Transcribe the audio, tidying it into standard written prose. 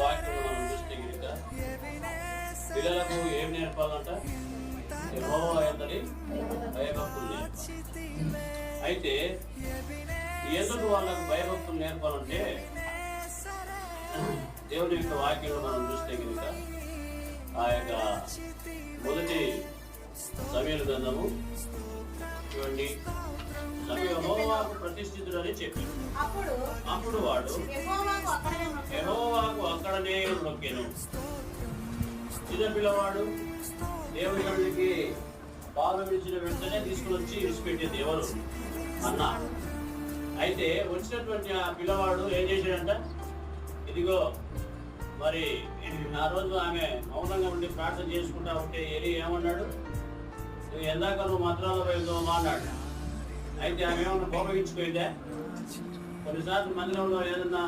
వాక్యం మనం చూస్తే కనుక పిల్లలకు ఏం నేర్పాలంట? యెహోవా యందలి భయభక్తులు నేర్పాలి. అయితే ఎందుకు వాళ్ళకు భయభక్తులు నేర్పాలంటే దేవుని యొక్క వాక్యంలో మనం చూస్తే కనుక ఆ యొక్క మొదటి సమూయేలు గ్రంథము చూడండి, యెహోవాకు ప్రతిష్ఠితుడని చెప్పాడు. అప్పుడు వాడు యెహోవాకు అక్కడనే మొక్కెను. చిన్న పిల్లవాడు దేవుని గదికి పాలు ఇచ్చిన వెంటనే తీసుకుని వచ్చి విడిచిపెట్టేది ఎవరు? అన్న. అయితే వచ్చినటువంటి ఆ పిల్లవాడు ఏం చేశాడంట? ఇదిగో మరి ఆ రోజు ఆమె మౌనంగా ఉండి ప్రార్థన చేసుకుంటా ఉంటే ఏలి ఏమన్నాడు? నువ్వు ఎందాక నువ్వు మంత్రాలు వెళ్తావా అన్నాడు. అయితే ఆమె ఏమన్నా కోపగించిపోయిందా? కొన్నిసార్లు మందిరంలో ఏదన్నా